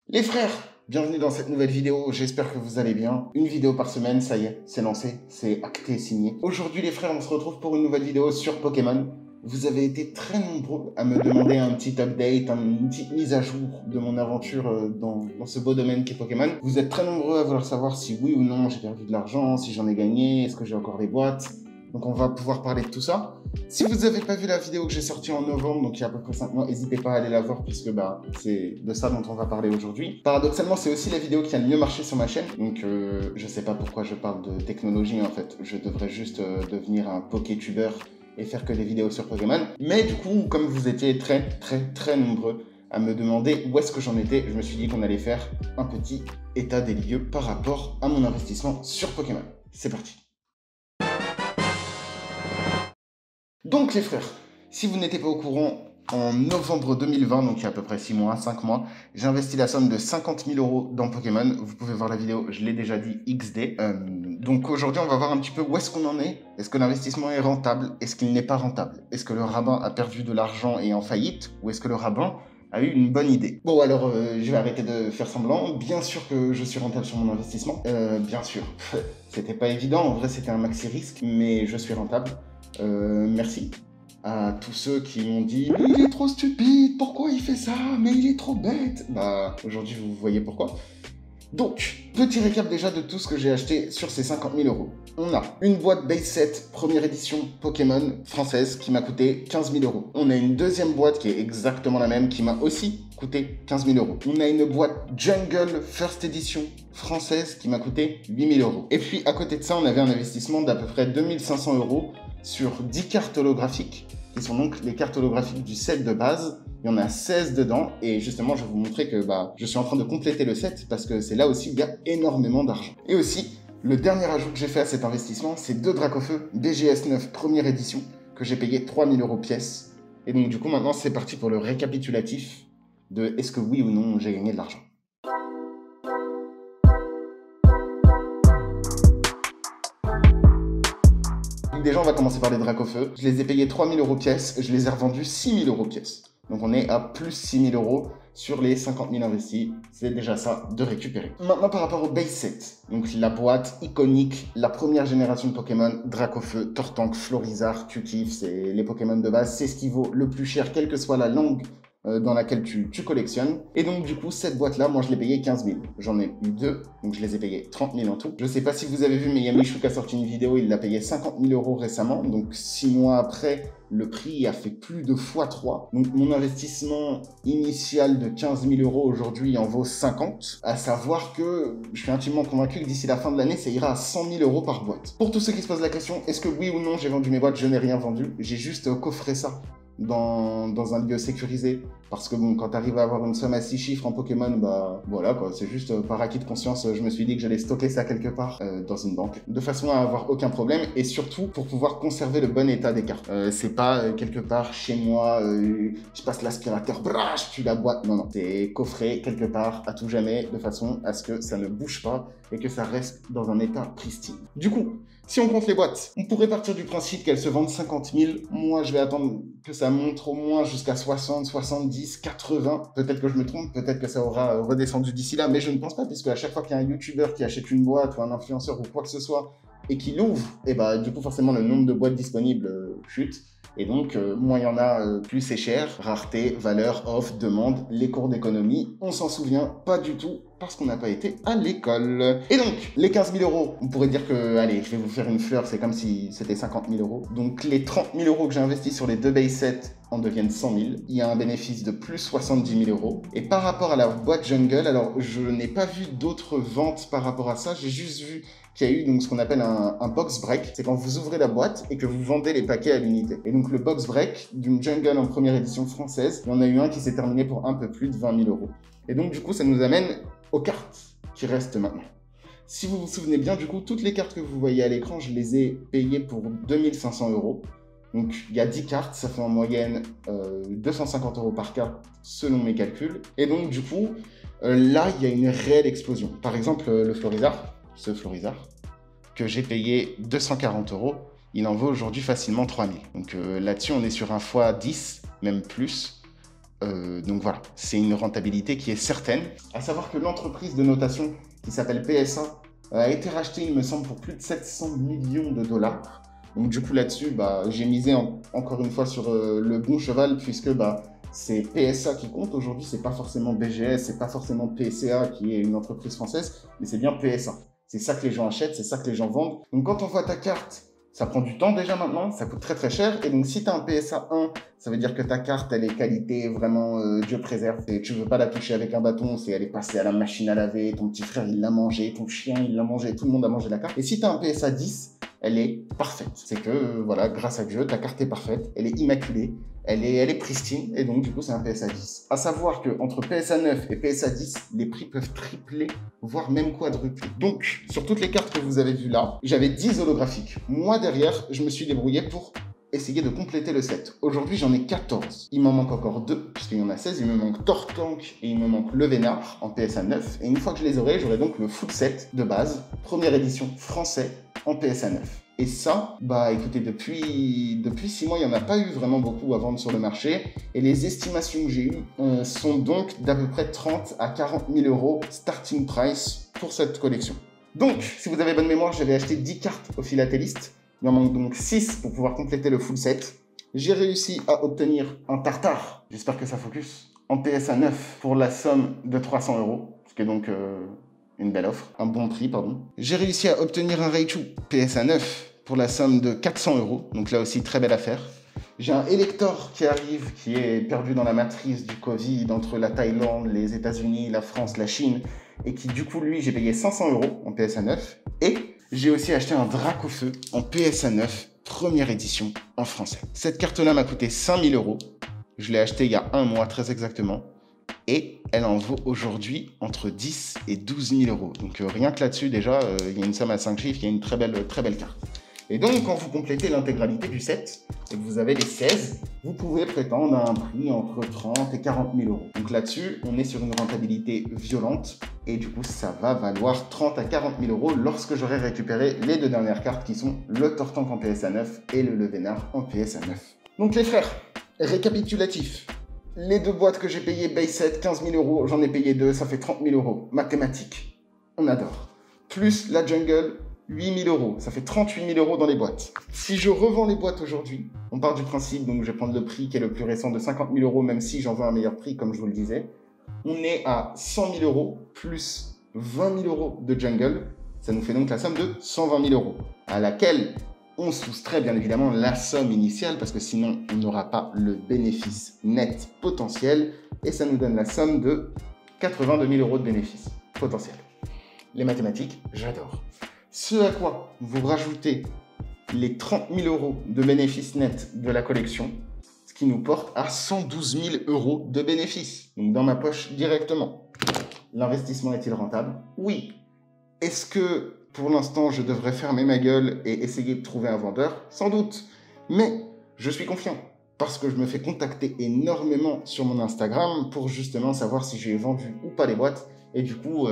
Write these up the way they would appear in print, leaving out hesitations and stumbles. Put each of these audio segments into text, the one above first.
Les frères, bienvenue dans cette nouvelle vidéo, j'espère que vous allez bien. Une vidéo par semaine, ça y est, c'est lancé, c'est acté, signé. Aujourd'hui les frères, on se retrouve pour une nouvelle vidéo sur Pokémon. Vous avez été très nombreux à me demander un petit update, une petite mise à jour de mon aventure dans ce beau domaine qu'est Pokémon. Vous êtes très nombreux à vouloir savoir si oui ou non j'ai perdu de l'argent, si j'en ai gagné, est-ce que j'ai encore des boîtes. Donc on va pouvoir parler de tout ça. Si vous n'avez pas vu la vidéo que j'ai sortie en novembre, donc il y a à peu près 5 mois, n'hésitez pas à aller la voir puisque c'est de ça dont on va parler aujourd'hui. Paradoxalement, c'est aussi la vidéo qui a le mieux marché sur ma chaîne. Donc je sais pas pourquoi je parle de technologie en fait. Je devrais juste devenir un Pokétuber et faire que des vidéos sur Pokémon. Mais du coup, comme vous étiez très nombreux à me demander où est-ce que j'en étais, je me suis dit qu'on allait faire un petit état des lieux par rapport à mon investissement sur Pokémon. C'est parti. Donc les frères, si vous n'étiez pas au courant, en novembre 2020, donc il y a à peu près 6 mois, 5 mois, j'ai investi la somme de 50 000 € dans Pokémon. Vous pouvez voir la vidéo, je l'ai déjà dit, XD. Donc aujourd'hui, on va voir un petit peu où est-ce qu'on en est. Est-ce que l'investissement est rentable? Est-ce qu'il n'est pas rentable? Est-ce que le rabbin a perdu de l'argent et est en faillite? Ou est-ce que le rabbin a eu une bonne idée? Bon alors, je vais arrêter de faire semblant. Bien sûr que je suis rentable sur mon investissement. Bien sûr. C'était pas évident, en vrai c'était un maxi risque, mais je suis rentable. Merci à tous ceux qui m'ont dit « Mais il est trop stupide, pourquoi il fait ça? Mais il est trop bête !» Bah, aujourd'hui, vous voyez pourquoi. Donc, petit récap déjà de tout ce que j'ai acheté sur ces 50 000 €. On a une boîte base set, première édition Pokémon française qui m'a coûté 15 000 €. On a une deuxième boîte qui est exactement la même qui m'a aussi coûté 15 000 €. On a une boîte Jungle First Edition française qui m'a coûté 8 000 €. Et puis, à côté de ça, on avait un investissement d'à peu près 2 500 € sur 10 cartes holographiques, qui sont donc les cartes holographiques du set de base. Il y en a 16 dedans, et justement, je vais vous montrer que je suis en train de compléter le set, parce que c'est là aussi où il y a énormément d'argent. Et aussi, le dernier ajout que j'ai fait à cet investissement, c'est 2 Dracofeu BGS 9 première édition, que j'ai payé 3 000 € pièce. Et donc du coup, maintenant, c'est parti pour le récapitulatif de est-ce que oui ou non j'ai gagné de l'argent. Déjà, on va commencer par les Dracofeu. Je les ai payés 3 000 € pièce, je les ai revendus 6 000 € pièce. Donc on est à plus 6 000 € sur les 50 000 investis. C'est déjà ça de récupérer. Maintenant, par rapport au base set. Donc la boîte iconique, la première génération de Pokémon, Dracofeu, Tortank, Florizarre, tu kiffes, c'est les Pokémon de base. C'est ce qui vaut le plus cher, quelle que soit la langue dans laquelle tu collectionnes. Et donc du coup, cette boîte-là, moi je l'ai payée 15 000. J'en ai eu 2, donc je les ai payés 30 000 en tout. Je sais pas si vous avez vu, mais Yamichouk a sorti une vidéo, il l'a payé 50 000 € récemment. Donc 6 mois après, le prix a fait plus de x3. Donc mon investissement initial de 15 000 € aujourd'hui en vaut 50. À savoir que je suis intimement convaincu que d'ici la fin de l'année, ça ira à 100 000 € par boîte. Pour tous ceux qui se posent la question, est-ce que oui ou non j'ai vendu mes boîtes? Je n'ai rien vendu. J'ai juste coffré ça dans un lieu sécurisé, parce que bon, quand tu arrives à avoir une somme à 6 chiffres en Pokémon, bah voilà quoi, c'est juste par acquis de conscience, je me suis dit que j'allais stocker ça quelque part dans une banque, de façon à avoir aucun problème, et surtout pour pouvoir conserver le bon état des cartes. C'est pas quelque part chez moi, je passe l'aspirateur, brach, tu la boîte, non, c'est coffré quelque part à tout jamais, de façon à ce que ça ne bouge pas et que ça reste dans un état pristine. Du coup, si on compte les boîtes, on pourrait partir du principe qu'elles se vendent 50 000. Moi, je vais attendre que ça monte au moins jusqu'à 60, 70, 80. Peut-être que je me trompe, peut-être que ça aura redescendu d'ici là, mais je ne pense pas, puisque à chaque fois qu'il y a un YouTuber qui achète une boîte ou un influenceur ou quoi que ce soit et qui l'ouvre, et bah du coup forcément le nombre de boîtes disponibles chute. Et donc, moins il y en a, plus c'est cher. Rareté, valeur, offre, demande, les cours d'économie, on s'en souvient pas du tout parce qu'on n'a pas été à l'école. Et donc, les 15 000 €, on pourrait dire que, allez, je vais vous faire une fleur, c'est comme si c'était 50 000 €. Donc, les 30 000 € que j'ai investis sur les 2 base sets en deviennent 100 000. Il y a un bénéfice de plus 70 000 €. Et par rapport à la boîte Jungle, alors, je n'ai pas vu d'autres ventes par rapport à ça, j'ai juste vu qu'il y a eu donc ce qu'on appelle un box break. C'est quand vous ouvrez la boîte et que vous vendez les paquets à l'unité. Et donc le box break d'une Jungle en première édition française, il y en a eu un qui s'est terminé pour un peu plus de 20 000 €. Et donc du coup, ça nous amène aux cartes qui restent maintenant. Si vous vous souvenez bien, du coup, toutes les cartes que vous voyez à l'écran, je les ai payées pour 2 500 €. Donc il y a 10 cartes, ça fait en moyenne 250 € par carte selon mes calculs. Et donc du coup, là, il y a une réelle explosion. Par exemple, le Florizarre, ce Florizarre, que j'ai payé 240 €, il en vaut aujourd'hui facilement 3000. Donc là-dessus, on est sur un x10, même plus. Donc voilà, c'est une rentabilité qui est certaine. À savoir que l'entreprise de notation qui s'appelle PSA a été rachetée, il me semble, pour plus de 700 millions de dollars. Donc du coup là-dessus, j'ai misé encore une fois sur le bon cheval, puisque c'est PSA qui compte aujourd'hui, c'est pas forcément BGS, c'est pas forcément PCA qui est une entreprise française, mais c'est bien PSA. C'est ça que les gens achètent, c'est ça que les gens vendent. Donc quand on voit ta carte, ça prend du temps déjà maintenant, ça coûte très très cher. Et donc si tu as un PSA 1, ça veut dire que ta carte, elle est qualité vraiment Dieu préserve. Et tu veux pas la toucher avec un bâton, elle est passée à la machine à laver, ton petit frère il l'a mangé, ton chien il l'a mangé, tout le monde a mangé la carte. Et si tu as un PSA 10, elle est parfaite. C'est que, voilà, grâce à Dieu, ta carte est parfaite, elle est immaculée, elle est pristine, et donc du coup c'est un PSA 10. À savoir qu'entre PSA 9 et PSA 10, les prix peuvent tripler, voire même quadrupler. Donc, sur toutes les cartes que vous avez vues là, j'avais 10 holographiques. Moi derrière, je me suis débrouillé pour essayer de compléter le set. Aujourd'hui, j'en ai 14. Il m'en manque encore 2, puisqu'il y en a 16. Il me manque Tortank et il me manque Le Vénard en PSA 9. Et une fois que je les aurai, j'aurai donc le full set de base, première édition français en PSA 9. Et ça, écoutez, depuis 6 mois, il n'y en a pas eu vraiment beaucoup à vendre sur le marché. Et les estimations que j'ai eues sont donc d'à peu près 30 à 40 000 euros starting price pour cette collection. Donc, si vous avez bonne mémoire, j'avais acheté 10 cartes au philatéliste. Il en manque donc 6 pour pouvoir compléter le full set. J'ai réussi à obtenir un Tartare, j'espère que ça focus, en PSA 9 pour la somme de 300 euros, ce qui est donc une belle offre, un bon prix, pardon. J'ai réussi à obtenir un Raichu PSA 9 pour la somme de 400 euros, donc là aussi très belle affaire. J'ai un Elector qui arrive, qui est perdu dans la matrice du Covid entre la Thaïlande, les États-Unis, la France, la Chine, et qui du coup, lui, j'ai payé 500 euros en PSA 9. Et j'ai aussi acheté un Dracofeu en PSA 9, première édition en français. Cette carte-là m'a coûté 5000 euros. Je l'ai achetée il y a un mois, très exactement. Et elle en vaut aujourd'hui entre 10 et 12 000 euros. Donc rien que là-dessus, déjà, il y a une somme à 5 chiffres, il y a une très belle carte. Et donc, quand vous complétez l'intégralité du set, et que vous avez les 16, vous pouvez prétendre à un prix entre 30 et 40 000 euros. Donc là-dessus, on est sur une rentabilité violente, et du coup, ça va valoir 30 à 40 000 euros lorsque j'aurai récupéré les 2 dernières cartes qui sont le Tortank en PSA 9 et le Vénard en PSA 9. Donc les frères, récapitulatif. Les 2 boîtes que j'ai payées, base set, 15 000 euros, j'en ai payé 2, ça fait 30 000 euros. Mathématiques, on adore. Plus la jungle, 8 000 euros, ça fait 38 000 euros dans les boîtes. Si je revends les boîtes aujourd'hui, on part du principe, donc je vais prendre le prix qui est le plus récent de 50 000 euros, même si j'en veux un meilleur prix, comme je vous le disais. On est à 100 000 euros plus 20 000 euros de jungle. Ça nous fait donc la somme de 120 000 euros, à laquelle on soustrait bien évidemment la somme initiale, parce que sinon on n'aura pas le bénéfice net potentiel, et ça nous donne la somme de 82 000 euros de bénéfice potentiel. Les mathématiques, j'adore. Ce à quoi vous rajoutez les 30 000 euros de bénéfice net de la collection, ce qui nous porte à 112 000 euros de bénéfice, donc dans ma poche directement. L'investissement est-il rentable? Oui. Est-ce que pour l'instant je devrais fermer ma gueule et essayer de trouver un vendeur? Sans doute. Mais je suis confiant parce que je me fais contacter énormément sur mon Instagram pour justement savoir si j'ai vendu ou pas les boîtes. Et du coup,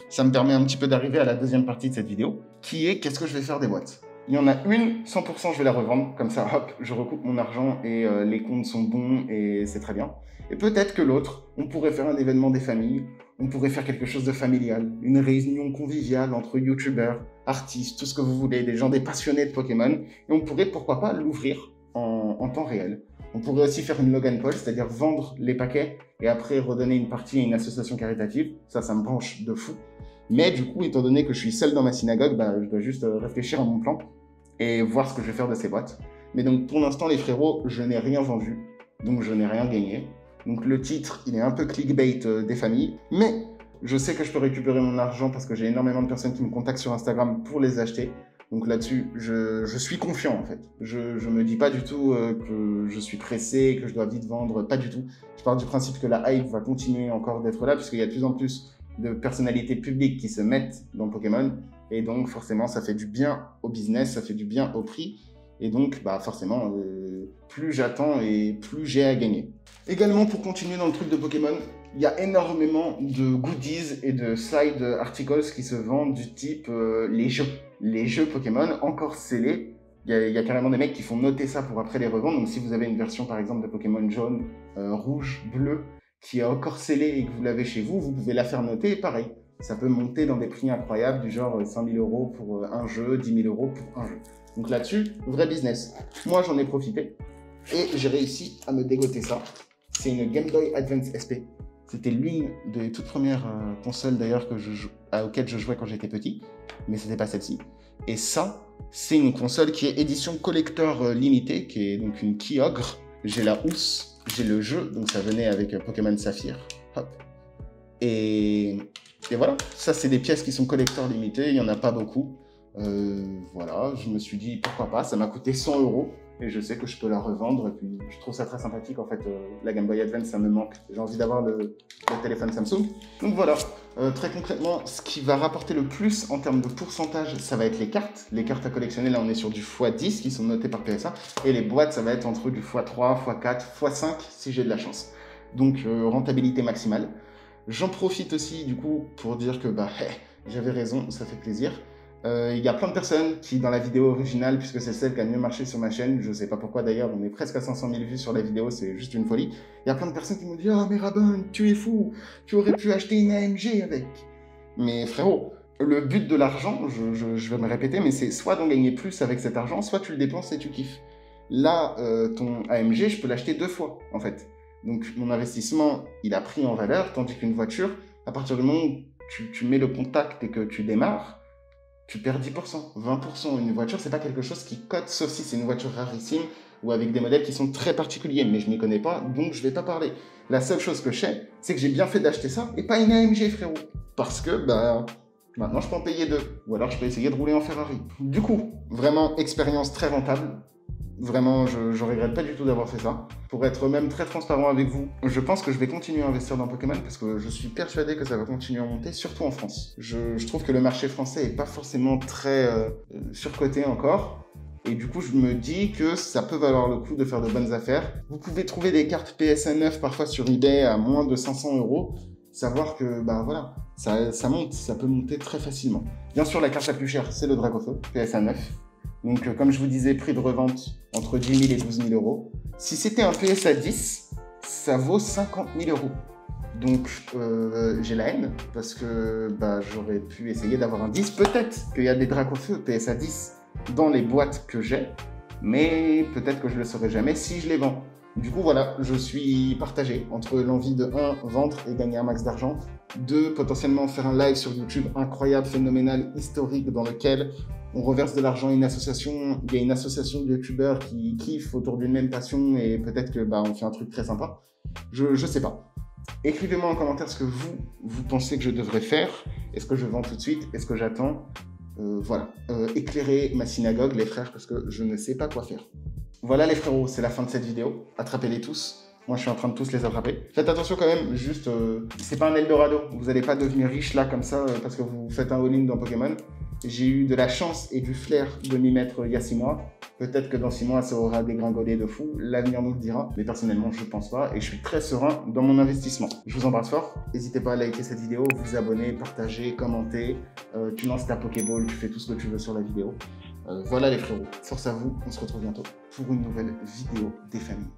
ça me permet un petit peu d'arriver à la deuxième partie de cette vidéo, qui est qu'est-ce que je vais faire des boîtes. Il y en a une, 100% je vais la revendre, comme ça, hop, je recoupe mon argent et les comptes sont bons et c'est très bien. Et peut-être que l'autre, on pourrait faire un événement des familles, on pourrait faire quelque chose de familial, une réunion conviviale entre youtubeurs, artistes, tout ce que vous voulez, des passionnés de Pokémon, et on pourrait, pourquoi pas, l'ouvrir en temps réel. On pourrait aussi faire une Logan Poll, c'est-à-dire vendre les paquets et après redonner une partie à une association caritative. Ça me branche de fou. Mais du coup, étant donné que je suis seul dans ma synagogue, je dois juste réfléchir à mon plan et voir ce que je vais faire de ces boîtes. Mais donc, pour l'instant, les frérots, je n'ai rien vendu, donc je n'ai rien gagné. Donc le titre, il est un peu clickbait des familles, mais je sais que je peux récupérer mon argent parce que j'ai énormément de personnes qui me contactent sur Instagram pour les acheter. Donc là-dessus, je suis confiant en fait. Je me dis pas du tout que je suis pressé, que je dois vite vendre, pas du tout. Je pars du principe que la hype va continuer encore d'être là, puisqu'il y a de plus en plus de personnalités publiques qui se mettent dans Pokémon. Et donc forcément, ça fait du bien au business, ça fait du bien au prix. Et donc forcément, plus j'attends et plus j'ai à gagner. Également, pour continuer dans le truc de Pokémon, il y a énormément de goodies et de side articles qui se vendent du type les jeux Pokémon encore scellés, Il y a carrément des mecs qui font noter ça pour après les revendre. Donc si vous avez une version par exemple de Pokémon jaune, rouge, bleu, qui est encore scellée et que vous l'avez chez vous, vous pouvez la faire noter et pareil. Ça peut monter dans des prix incroyables du genre 5 000 € pour un jeu, 10 000 € pour un jeu. Donc là-dessus, vrai business. Moi j'en ai profité et j'ai réussi à me dégoter ça. C'est une Game Boy Advance SP. C'était l'une des toutes premières consoles d'ailleurs auxquelles je jouais quand j'étais petit, mais c'était pas celle-ci. Et ça, c'est une console qui est édition collector limitée, qui est donc une Kyogre. J'ai la housse, j'ai le jeu, donc ça venait avec Pokémon Saphir. Hop. Et voilà, ça c'est des pièces qui sont collector limitées, il n'y en a pas beaucoup. Voilà, je me suis dit pourquoi pas, ça m'a coûté 100 € et je sais que je peux la revendre. Et puis je trouve ça très sympathique en fait, la Game Boy Advance ça me manque. J'ai envie d'avoir le téléphone Samsung. Donc voilà, très concrètement, ce qui va rapporter le plus en termes de pourcentage, ça va être les cartes. Les cartes à collectionner, là on est sur du x10 qui sont notées par PSA. Et les boîtes, ça va être entre du x3, x4, x5 si j'ai de la chance. Donc rentabilité maximale. J'en profite aussi du coup pour dire que j'avais raison, ça fait plaisir. Il y a plein de personnes qui, dans la vidéo originale, puisque c'est celle qui a mieux marché sur ma chaîne, je sais pas pourquoi d'ailleurs, on est presque à 500 000 vues sur la vidéo, c'est juste une folie. Il y a plein de personnes qui m'ont dit « Ah mais Rabin, tu es fou, tu aurais pu acheter une AMG avec ». Mais frérot, le but de l'argent, je vais me répéter, mais c'est soit d'en gagner plus avec cet argent, soit tu le dépenses et tu kiffes. Là, ton AMG, je peux l'acheter 2 fois, en fait. Donc mon investissement, il a pris en valeur, tandis qu'une voiture, à partir du moment où tu mets le contact et que tu démarres, tu perds 10%, 20%. Une voiture, c'est pas quelque chose qui cote, sauf si c'est une voiture rarissime ou avec des modèles qui sont très particuliers, mais je m'y connais pas, donc je vais pas parler. La seule chose que je sais, c'est que j'ai bien fait d'acheter ça et pas une AMG, frérot. Parce que, maintenant je peux en payer 2, ou alors je peux essayer de rouler en Ferrari. Du coup, vraiment, expérience très rentable. Vraiment, je regrette pas du tout d'avoir fait ça. Pour être même très transparent avec vous, je pense que je vais continuer à investir dans Pokémon parce que je suis persuadé que ça va continuer à monter, surtout en France. Je trouve que le marché français est pas forcément très surcoté encore. Et du coup, je me dis que ça peut valoir le coup de faire de bonnes affaires. Vous pouvez trouver des cartes PSA 9 parfois sur eBay à moins de 500 €. Savoir que, voilà, ça monte, ça peut monter très facilement. Bien sûr, la carte la plus chère, c'est le Dracofeu, PSA 9. Donc, comme je vous disais, prix de revente entre 10 000 et 12 000 €. Si c'était un PSA 10, ça vaut 50 000 €. Donc, j'ai la haine, parce que j'aurais pu essayer d'avoir un 10. Peut-être qu'il y a des Dracofeu PSA 10 dans les boîtes que j'ai, mais peut-être que je ne le saurai jamais si je les vends. Du coup, voilà, je suis partagé entre l'envie de 1, vendre et gagner un max d'argent, 2, potentiellement faire un live sur YouTube incroyable, phénoménal, historique, dans lequel on reverse de l'argent à une association. Il y a une association de youtubeurs qui kiffent autour d'une même passion et peut-être que on fait un truc très sympa. Je sais pas. Écrivez-moi en commentaire ce que vous pensez que je devrais faire. Est-ce que je vends tout de suite? Est-ce que j'attends? Voilà. Éclairez ma synagogue, les frères, parce que je ne sais pas quoi faire. Voilà les frérots, c'est la fin de cette vidéo. Attrapez-les tous. Moi, je suis en train de tous les attraper. Faites attention quand même, juste, c'est pas un Eldorado. Vous n'allez pas devenir riche là, comme ça, parce que vous faites un all-in dans Pokémon. J'ai eu de la chance et du flair de m'y mettre il y a 6 mois. Peut-être que dans 6 mois, ça aura dégringolé de fou. L'avenir nous le dira. Mais personnellement, je pense pas. Et je suis très serein dans mon investissement. Je vous embrasse fort. N'hésitez pas à liker cette vidéo, vous abonner, partager, commenter. Tu lances ta Pokéball, tu fais tout ce que tu veux sur la vidéo. Voilà les frérots. Force à vous. On se retrouve bientôt pour une nouvelle vidéo des familles.